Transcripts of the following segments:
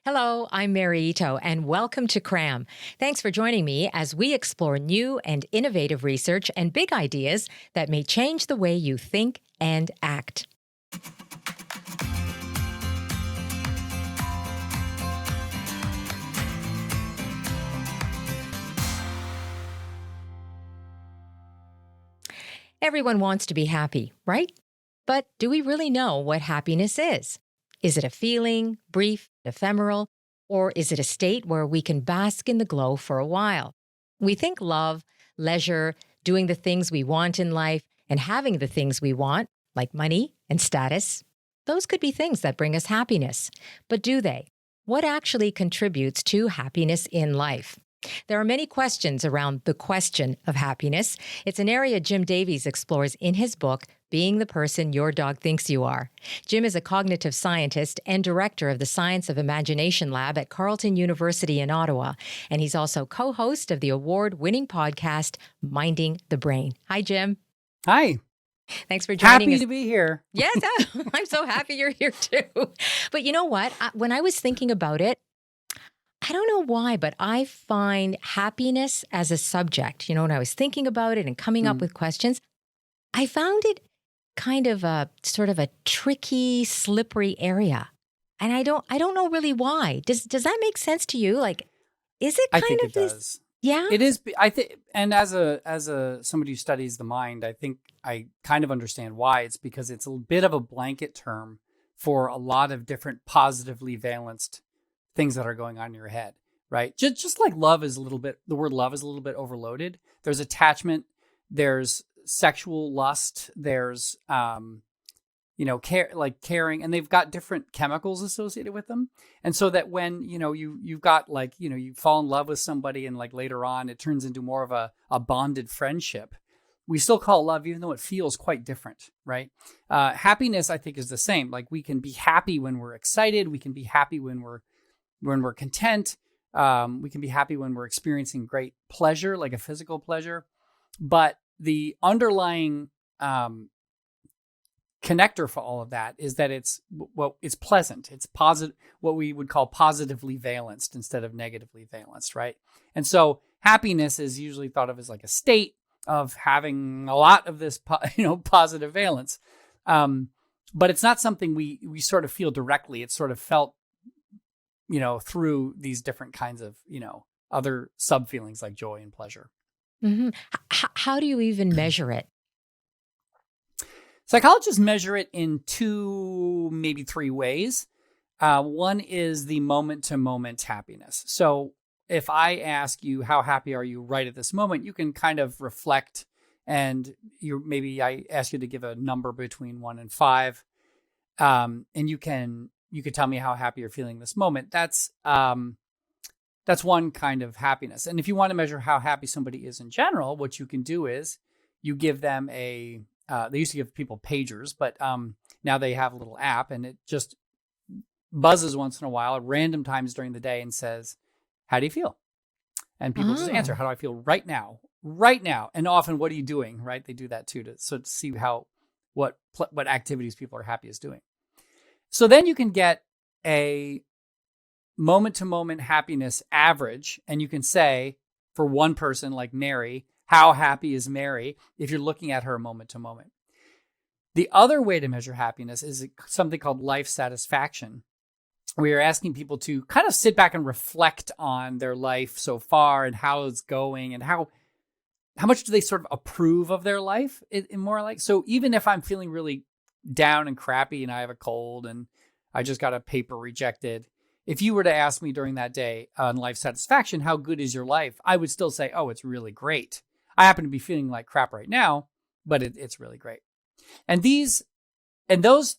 Hello, I'm Mary Ito, and welcome to CRAM. Thanks for joining me as we explore new and innovative research and big ideas that may change the way you think and act. Everyone wants to be happy, right? But do we really know what happiness is? Is it a feeling, brief, ephemeral, or is it a state where we can bask in the glow for a while? We think love, leisure, doing the things we want in life, and having the things we want, like money and status, those could be things that bring us happiness. But do they? What actually contributes to happiness in life? There are many questions around the question of happiness. It's an area Jim Davies explores in his book, Being the Person Your Dog Thinks You Are. Jim is a cognitive scientist and director of the Science of Imagination Lab at Carleton University in Ottawa. And he's also co-host of the award-winning podcast, Minding the Brain. Hi, Jim. Hi. Thanks for joining us. Happy to be here. Yes, I'm so happy you're here too. But you know what? When I was thinking about it, I don't know why, but I find happiness as a subject, when I was thinking about it and coming up with questions, I found it kind of a sort of a tricky, slippery area. And I don't know really why. Does that make sense to you? Like, is it kind I think of it this? does. Yeah. It is. I think, and as a somebody who studies the mind, I think I kind of understand why. It's because it's a bit of a blanket term for a lot of different positively valenced things that are going on in your head, right? Just like love is a little bit, the word love is a little bit overloaded. There's attachment, there's sexual lust, there's, caring, and they've got different chemicals associated with them. And so that when, you've got you fall in love with somebody and like later on, it turns into more of a bonded friendship. We still call it love, even though it feels quite different, right? Happiness, I think, is the same. Like we can be happy when we're excited. We can be happy when we're content. We can be happy when we're experiencing great pleasure, like a physical pleasure. But the underlying connector for all of that is that it's pleasant. It's positive, what we would call positively valenced instead of negatively valenced, right? And so happiness is usually thought of as like a state of having a lot of this, positive valence. But it's not something we sort of feel directly. It's sort of felt through these different kinds of, other sub feelings like joy and pleasure. Mm-hmm. How do you even measure it? Psychologists measure it in two, maybe three ways. One is the moment-to-moment happiness. So if I ask you, how happy are you right at this moment, you can kind of reflect, and maybe I ask you to give a number between 1 and 5, and you could tell me how happy you're feeling this moment. That's one kind of happiness. And if you want to measure how happy somebody is in general, what you can do is you give them they used to give people pagers, but now they have a little app, and it just buzzes once in a while at random times during the day and says, how do you feel? And people just answer, how do I feel right now? Right now. And often, what are you doing? Right? They do that too, to see what activities people are happiest doing. So then you can get a moment-to-moment happiness average, and you can say, for one person like Mary, how happy is Mary if you're looking at her moment-to-moment. The other way to measure happiness is something called life satisfaction, where you're asking people to kind of sit back and reflect on their life so far and how it's going and how much do they sort of approve of their life, in more like. So even if I'm feeling really down and crappy and I have a cold and I just got a paper rejected, if you were to ask me during that day on life satisfaction, how good is your life? I would still say, oh, it's really great. I happen to be feeling like crap right now, but it's really great. And those,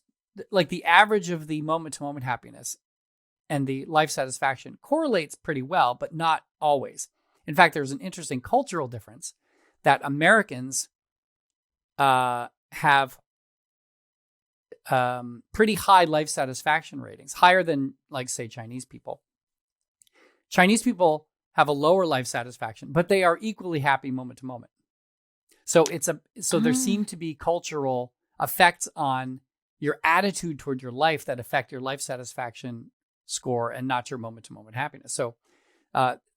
like the average of the moment to moment happiness and the life satisfaction correlates pretty well, but not always. In fact, there's an interesting cultural difference that Americans have pretty high life satisfaction ratings, higher than, like, say, Chinese people. Chinese people have a lower life satisfaction, but they are equally happy moment to moment. So there seem to be cultural effects on your attitude toward your life that affect your life satisfaction score and not your moment to moment happiness. So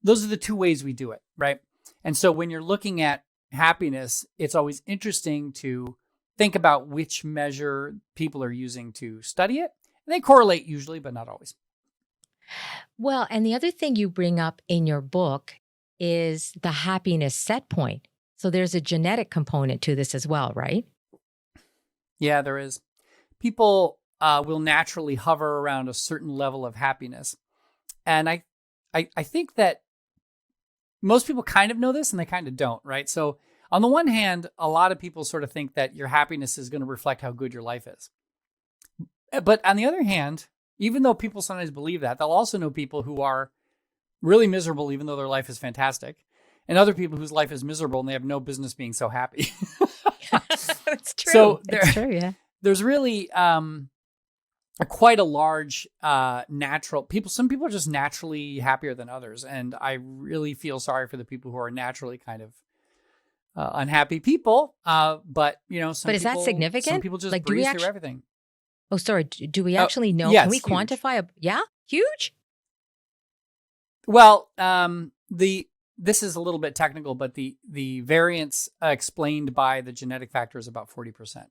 those are the two ways we do it, right? And so when you're looking at happiness, it's always interesting to think about which measure people are using to study it. And they correlate usually, but not always. Well, and the other thing you bring up in your book is the happiness set point. So there's a genetic component to this as well, right? Yeah, there is. People will naturally hover around a certain level of happiness. And I think that most people kind of know this and they kind of don't, right? So on the one hand, a lot of people sort of think that your happiness is going to reflect how good your life is. But on the other hand, even though people sometimes believe that, they'll also know people who are really miserable, even though their life is fantastic, and other people whose life is miserable and they have no business being so happy. That's true. So It's true, yeah. There's really quite a large natural people. Some people are just naturally happier than others. And I really feel sorry for the people who are naturally kind of unhappy people. But, But is that significant? Some people just breeze through everything. Oh, sorry. Do we actually know? Yes, Can we huge. quantify? Yeah? Huge? Well, this is a little bit technical, but the variance explained by the genetic factor is about 40%.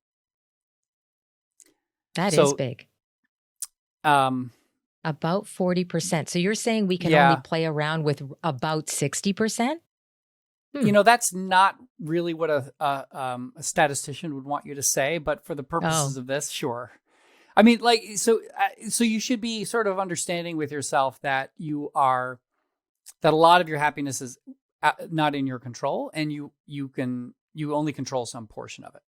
That is big. Um, About 40%. So you're saying we can Yeah. only play around with about 60%? That's not really what a statistician would want you to say, but for the purposes of this, sure. I mean, so you should be sort of understanding with yourself that that a lot of your happiness is not in your control, and you only control some portion of it.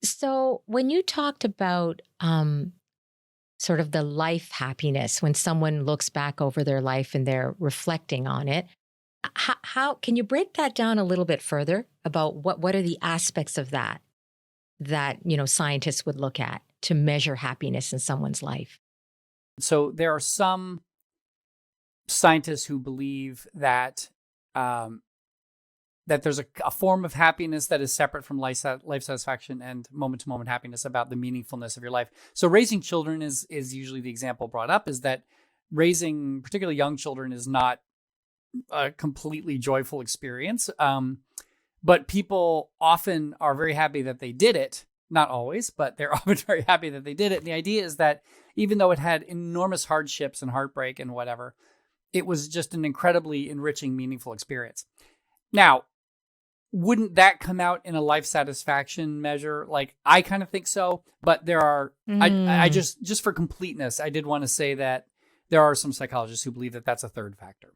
So when you talked about sort of the life happiness, when someone looks back over their life and they're reflecting on it, how can you break that down a little bit further about what are the aspects of that scientists would look at to measure happiness in someone's life? So there are some scientists who believe that that there's a form of happiness that is separate from life satisfaction and moment-to-moment happiness, about the meaningfulness of your life. So raising children is usually the example brought up, is that raising particularly young children is not a completely joyful experience. But people often are very happy that they did it. Not always, but they're often very happy that they did it. And the idea is that even though it had enormous hardships and heartbreak and whatever, it was just an incredibly enriching, meaningful experience. Now, wouldn't that come out in a life satisfaction measure? I kind of think so, but there are, I just for completeness, I did want to say that there are some psychologists who believe that that's a third factor.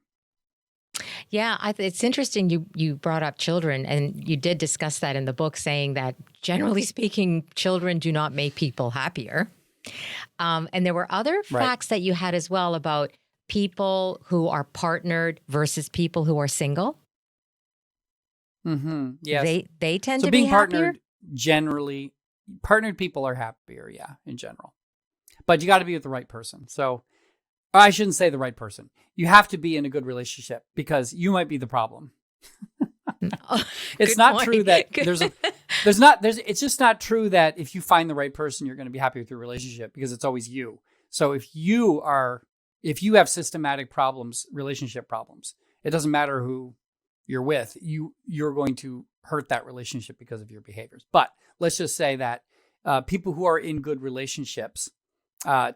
Yeah, it's interesting you brought up children, and you did discuss that in the book, saying that generally speaking, children do not make people happier. And there were other facts that you had as well about people who are partnered versus people who are single. Mm-hmm. Yes. They tend so to be being happier. partnered, generally, partnered people are happier, yeah, in general. But you got to be with the right person. So I shouldn't say the right person. You have to be in a good relationship, because you might be the problem. It's not true that it's just not true that if you find the right person, you're going to be happy with your relationship, because it's always you. So if you have systematic problems, relationship problems, it doesn't matter who you're with, you're going to hurt that relationship because of your behaviors. But let's just say that people who are in good relationships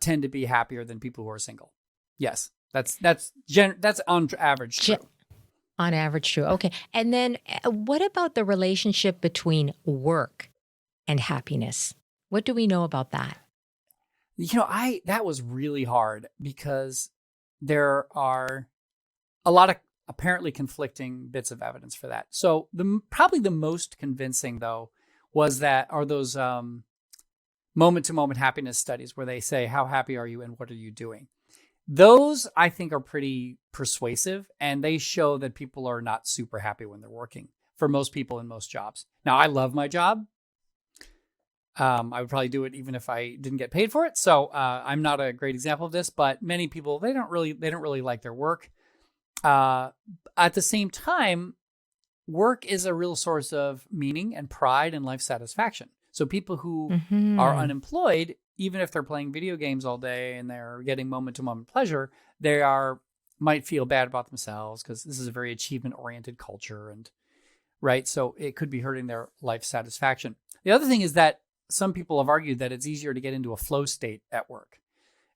tend to be happier than people who are single. Yes, that's on average true. On average, true. Okay. And then what about the relationship between work and happiness? What do we know about that? That was really hard, because there are a lot of apparently conflicting bits of evidence for that. So probably the most convincing, though, are those moment-to-moment happiness studies where they say, how happy are you and what are you doing? Those, I think, are pretty persuasive, and they show that people are not super happy when they're working, for most people in most jobs. Now, I love my job. I would probably do it even if I didn't get paid for it. So I'm not a great example of this, but many people, they don't really like their work. At the same time, work is a real source of meaning and pride and life satisfaction. So people who are unemployed even if they're playing video games all day and they're getting moment to moment pleasure, might feel bad about themselves because this is a very achievement oriented culture, and right. So it could be hurting their life satisfaction. The other thing is that some people have argued that it's easier to get into a flow state at work.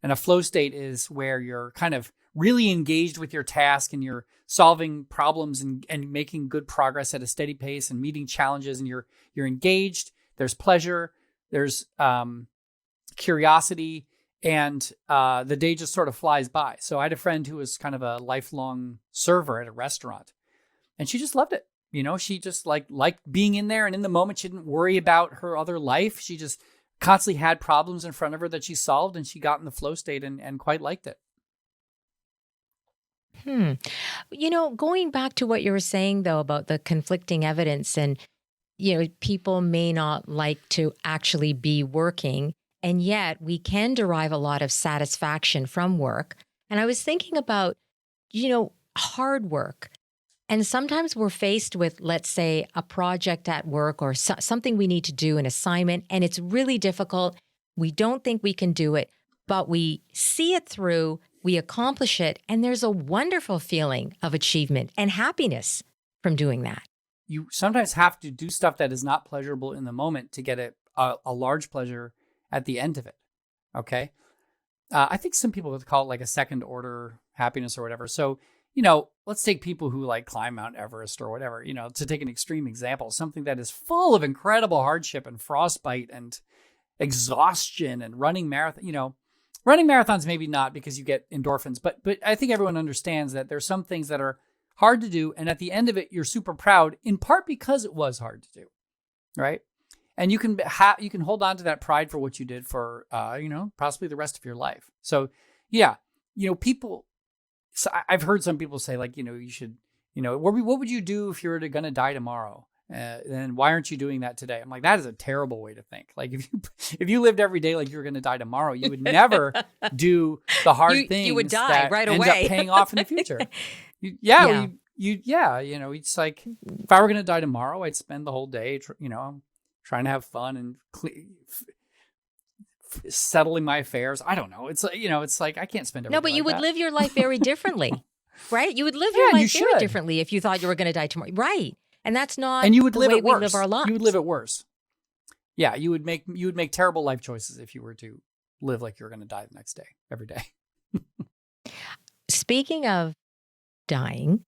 And a flow state is where you're kind of really engaged with your task and you're solving problems and making good progress at a steady pace and meeting challenges, and you're engaged. There's pleasure, there's curiosity, and the day just sort of flies by. So I had a friend who was kind of a lifelong server at a restaurant, and she just loved it. She just liked being in there and in the moment. She didn't worry about her other life. She just constantly had problems in front of her that she solved, and she got in the flow state and quite liked it. Going back to what you were saying, though, about the conflicting evidence and, people may not like to actually be working, and yet we can derive a lot of satisfaction from work. And I was thinking about, hard work. And sometimes we're faced with, let's say, a project at work or something we need to do, an assignment, and it's really difficult. We don't think we can do it, but we see it through, we accomplish it, and there's a wonderful feeling of achievement and happiness from doing that. You sometimes have to do stuff that is not pleasurable in the moment to get a large pleasure at the end of it. Okay? I think some people would call it like a second order happiness or whatever. So, let's take people who climb Mount Everest or whatever, to take an extreme example, something that is full of incredible hardship and frostbite and exhaustion and running marathon, running marathons, maybe not because you get endorphins, but I think everyone understands that there's some things that are hard to do. And at the end of it, you're super proud, in part because it was hard to do. Right. And you can hold on to that pride for what you did for, possibly the rest of your life. So yeah, people, so I've heard some people say you should, what would you do if you were going to die tomorrow? Then why aren't you doing that today? I'm like, that is a terrible way to think. If you lived every day like you were going to die tomorrow, you would never do the hard things. You would die that right end away. Up paying off in the future. It's like if I were going to die tomorrow, I'd spend the whole day, trying to have fun and settling my affairs. I don't know. It's like I can't spend every day. No, but you would live your life very differently, right? You would live your life very differently if you thought you were going to die tomorrow, right? And that's not. And you would the live way it worse. We live our lives. You would live it worse. Yeah, you would make terrible life choices if you were to live like you're going to die the next day, every day. Speaking of dying,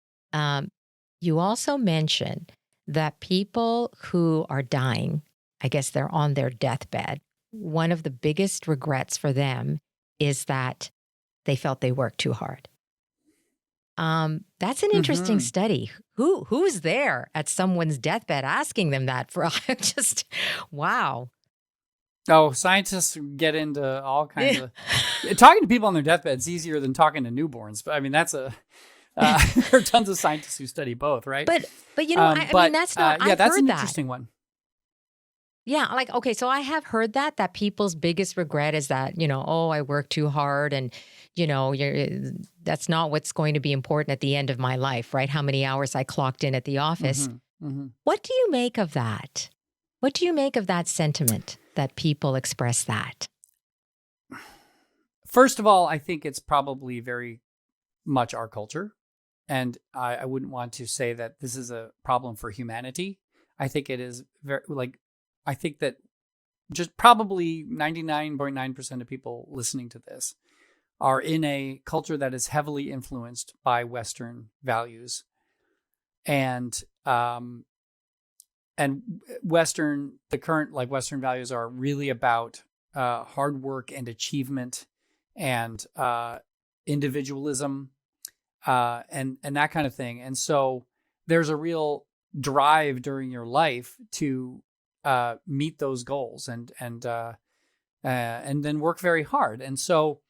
you also mentioned that people who are dying, I guess they're on their deathbed, one of the biggest regrets for them is that they felt they worked too hard. That's an interesting study. Who's there at someone's deathbed asking them that? Wow. Oh, scientists get into all kinds of talking to people on their deathbed is easier than talking to newborns. But I mean, there are tons of scientists who study both, right? But I mean, that's not. Yeah, that's an that. Interesting one. Yeah, okay, so I have heard that people's biggest regret is that, I work too hard and, that's not what's going to be important at the end of my life, right? How many hours I clocked in at the office. Mm-hmm, mm-hmm. What do you make of that? What do you make of that sentiment that people express that? First of all, I think it's probably very much our culture. And I wouldn't want to say that this is a problem for humanity. I think it is I think that just probably 99.9% of people listening to this are in a culture that is heavily influenced by Western values. And the current Western values are really about hard work and achievement and individualism and that kind of thing. And so there's a real drive during your life to meet those goals and then work very hard. And so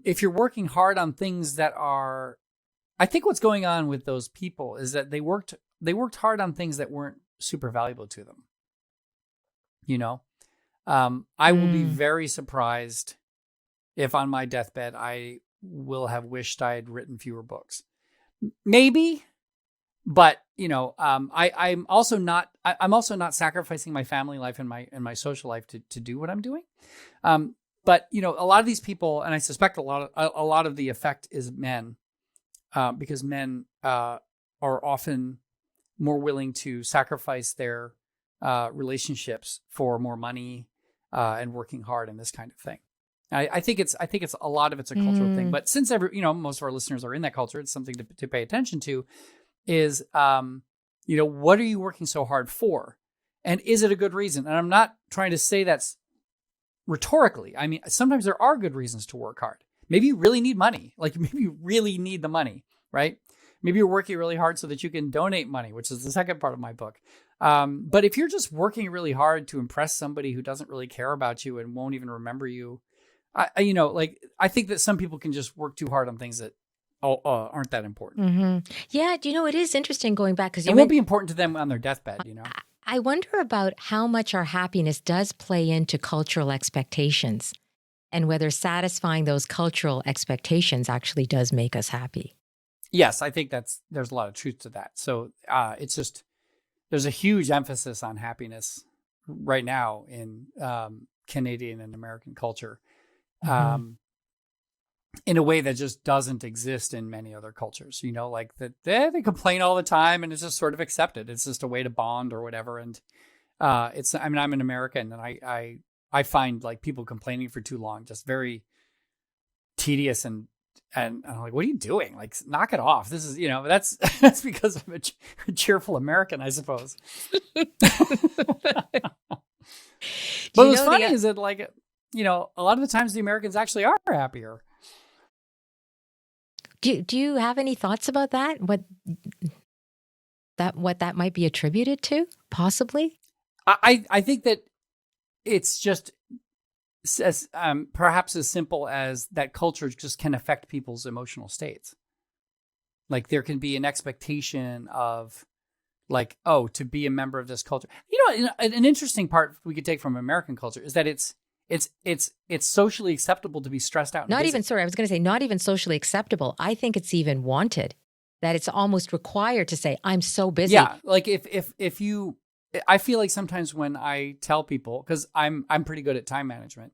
if you're working hard on things that are, I think what's going on with those people is that they worked hard on things that weren't super valuable to them. I will be very surprised if on my deathbed I will have wished I had written fewer books. Maybe, but I'm also not sacrificing my family life and my social life to do what I'm doing. But a lot of these people, and I suspect a lot of the effect is men, because men are often more willing to sacrifice their relationships for more money and working hard and this kind of thing. I think it's a lot of it's a cultural thing. But since most of our listeners are in that culture, it's something to pay attention to. Is what are you working so hard for, and is it a good reason? And I'm not trying to say that's rhetorically. I mean, sometimes there are good reasons to work hard. Maybe you really need money. Like maybe you really need the money, right? Maybe you're working really hard so that you can donate money, which is the second part of my book. But if you're just working really hard to impress somebody who doesn't really care about you and won't even remember you, I think that some people can just work too hard on things that aren't that important. Mm-hmm. Yeah, it is interesting going back because it won't be important to them on their deathbed. I wonder about how much our happiness does play into cultural expectations, and whether satisfying those cultural expectations actually does make us happy. Yes, I think there's a lot of truth to that. So it's just there's a huge emphasis on happiness right now in Canadian and American culture. Mm-hmm. In a way that just doesn't exist in many other cultures, like that they complain all the time and it's just sort of accepted. It's just a way to bond or whatever. And I'm an American, and I find like people complaining for too long just very tedious, and I'm like, what are you doing? Like, knock it off. This is, that's because I'm a cheerful American, I suppose. But what's funny is that, like, a lot of the times the Americans actually are happier. Do you have any thoughts about that? What that might be attributed to, possibly? I think that it's just as perhaps as simple as that culture just can affect people's emotional states. Like there can be an expectation of, like, oh, to be a member of this culture. An interesting part we could take from American culture is that it's socially acceptable to be stressed out. I was going to say not even socially acceptable. I think it's even wanted, that it's almost required to say, I'm so busy. Yeah. Like if you, I feel like sometimes when I tell people, cause I'm pretty good at time management.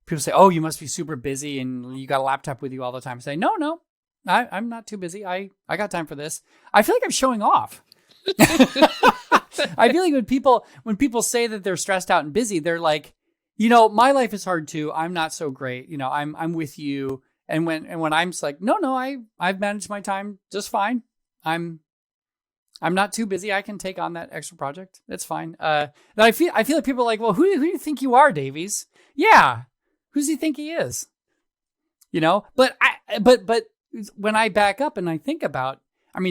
People say, oh, you must be super busy and you got a laptop with you all the time. I say, no, I'm not too busy. I got time for this. I feel like I'm showing off. I feel like when people say that they're stressed out and busy, they're like, my life is hard too. I'm not so great. I'm with you. And when I'm just like, no, I've managed my time just fine. I'm not too busy. I can take on that extra project. It's fine. And I feel like people are like, well, who do you think you are, Davies? Yeah. Who does he think he is? But when I back up and I think about,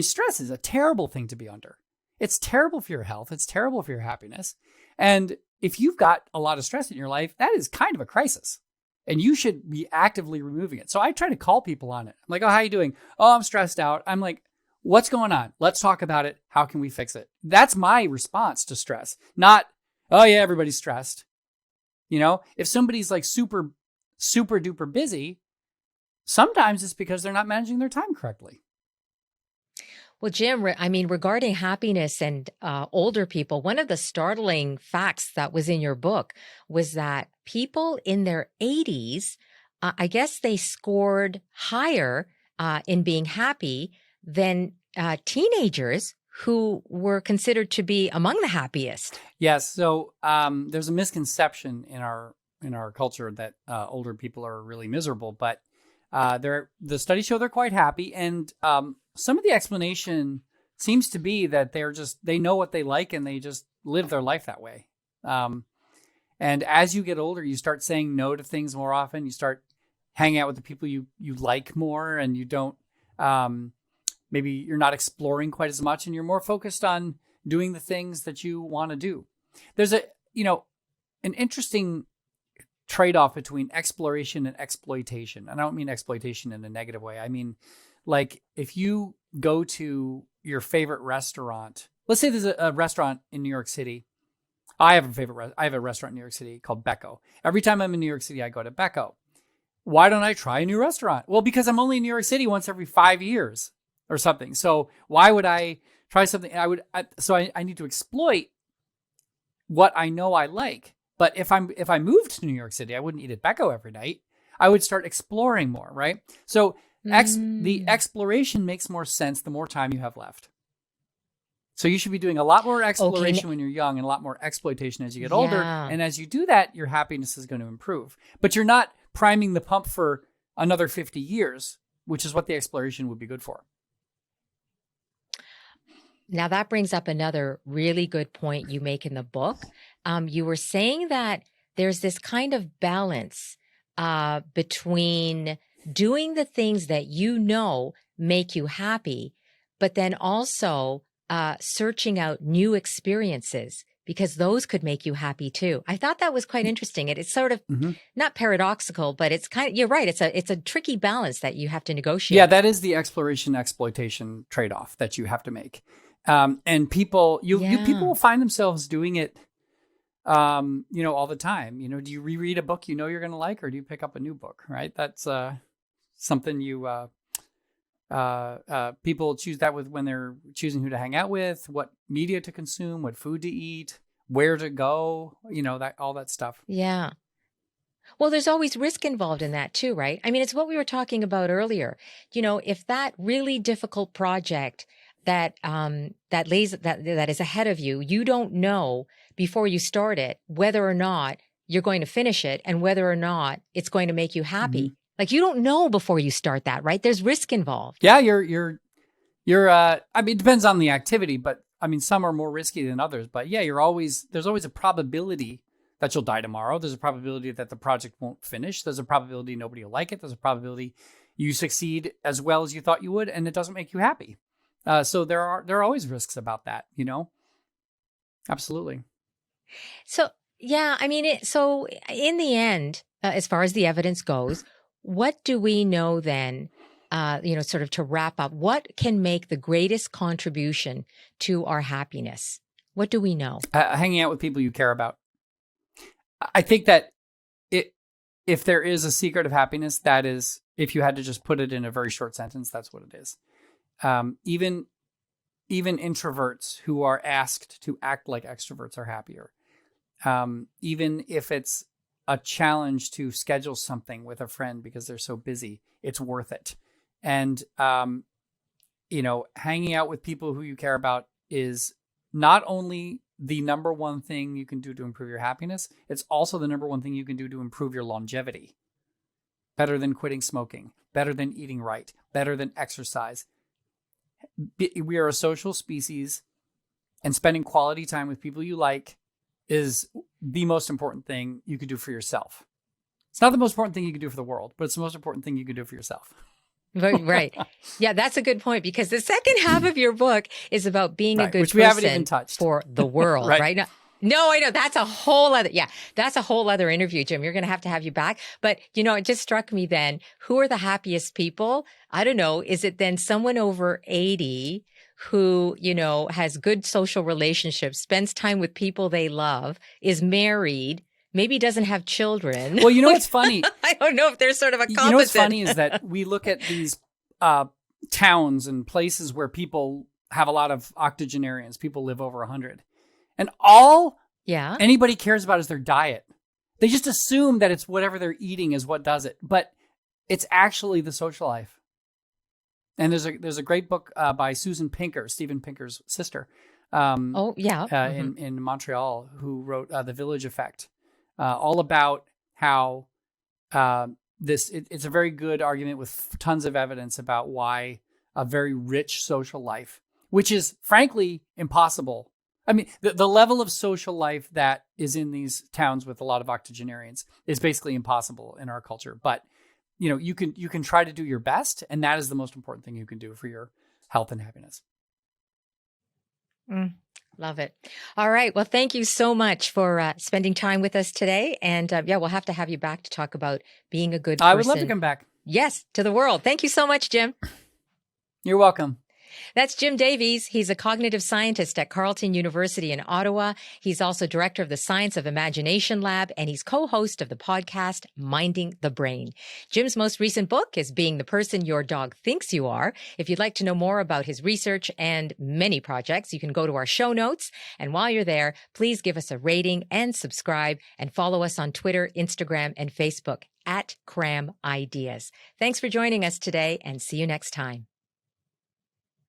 stress is a terrible thing to be under. It's terrible for your health. It's terrible for your happiness. And if you've got a lot of stress in your life, that is kind of a crisis, and you should be actively removing it. So I try to call people on it. I'm like, oh, how you doing? Oh, I'm stressed out. I'm like, what's going on? Let's talk about it. How can we fix it? That's my response to stress. Not, oh yeah, everybody's stressed. If somebody's like super, super duper busy, sometimes it's because they're not managing their time correctly. Well, Jim, regarding happiness and older people, one of the startling facts that was in your book was that people in their 80s, I guess they scored higher in being happy than teenagers who were considered to be among the happiest. Yes. So there's a misconception in our culture that older people are really miserable, but the studies show they're quite happy. And some of the explanation seems to be that they know what they like and they just live their life that way. And as you get older, you start saying no to things more often. You start hanging out with the people you like more, and you don't, maybe you're not exploring quite as much, and you're more focused on doing the things that you want to do. There's an interesting trade-off between exploration and exploitation. And I don't mean exploitation in a negative way. I mean, like if you go to your favorite restaurant, let's say there's a restaurant in New York City. I have a restaurant in New York City called Becco. Every time I'm in New York City, I go to Becco. Why don't I try a new restaurant? Well, because I'm only in New York City once every 5 years or something. So why would I Try something. I need to exploit what I know I like. But if I moved to New York City, I wouldn't eat at Becco every night. I would start exploring more, right? So the exploration makes more sense the more time you have left. So you should be doing a lot more exploration when you're young and a lot more exploitation as you get older. And as you do that, your happiness is going to improve. But you're not priming the pump for another 50 years, which is what the exploration would be good for. Now that brings up another really good point you make in the book. You were saying that there's this kind of balance between doing the things that you know make you happy, but then also searching out new experiences, because those could make you happy too. I thought that was quite interesting. It's sort of not paradoxical, but it's kind of, you're right. It's a tricky balance that you have to negotiate. Yeah, that is the exploration exploitation trade-off that you have to make. And people, people will find themselves doing it, all the time. Do you reread a book you're going to like, or do you pick up a new book, right? That's something people choose that with when they're choosing who to hang out with, what media to consume, what food to eat, where to go, all that stuff. Yeah. Well, there's always risk involved in that too, right? I mean, it's what we were talking about earlier. If that really difficult project that is ahead of you, you don't know before you start it whether or not you're going to finish it and whether or not it's going to make you happy. Like, you don't know before you start that, right? There's risk involved. Yeah, you're it depends on the activity, but I mean, some are more risky than others, but yeah, there's always a probability that you'll die tomorrow. There's a probability that the project won't finish. There's a probability nobody will like it. There's a probability you succeed as well as you thought you would, and it doesn't make you happy. So there are always risks about that, Absolutely. So, yeah, I mean, so in the end, as far as the evidence goes, what do we know then, sort of to wrap up, what can make the greatest contribution to our happiness? What do we know? Hanging out with people you care about. I think that if there is a secret of happiness, that is, if you had to just put it in a very short sentence, that's what it is. Even introverts who are asked to act like extroverts are happier. Even if it's a challenge to schedule something with a friend because they're so busy, it's worth it. And, hanging out with people who you care about is not only the number one thing you can do to improve your happiness, it's also the number one thing you can do to improve your longevity. Better than quitting smoking, better than eating right, better than exercise. We are a social species, and spending quality time with people you like is the most important thing you could do for yourself. It's not the most important thing you can do for the world, but it's the most important thing you can do for yourself. Right. Yeah, that's a good point, because the second half of your book is about being a good which we haven't even touched. For the world, right? No, I know. That's a whole other interview, Jim. You're going to have you back. But, it just struck me then, who are the happiest people? I don't know. Is it then someone over 80 who, has good social relationships, spends time with people they love, is married, maybe doesn't have children? Well, what's funny? I don't know if there's sort of a composite. What's funny is that we look at these towns and places where people have a lot of octogenarians. People live over 100. And all anybody cares about is their diet. They just assume that it's whatever they're eating is what does it. But it's actually the social life. And there's a great book by Susan Pinker, Steven Pinker's sister. In Montreal, who wrote The Village Effect, all about how it's a very good argument with tons of evidence about why a very rich social life, which is frankly impossible. I mean, the level of social life that is in these towns with a lot of octogenarians is basically impossible in our culture. But you can try to do your best, and that is the most important thing you can do for your health and happiness. Love it. All right. Well, thank you so much for spending time with us today. And we'll have to have you back to talk about being a good person. I would love to come back. Yes, to the world. Thank you so much, Jim. You're welcome. That's Jim Davies. He's a cognitive scientist at Carleton University in Ottawa. He's also director of the Science of Imagination Lab, and he's co-host of the podcast Minding the Brain. Jim's most recent book is Being the Person Your Dog Thinks You Are. If you'd like to know more about his research and many projects, you can go to our show notes. And while you're there, please give us a rating and subscribe, and follow us on Twitter, Instagram, and Facebook at Cram Ideas. Thanks for joining us today, and see you next time.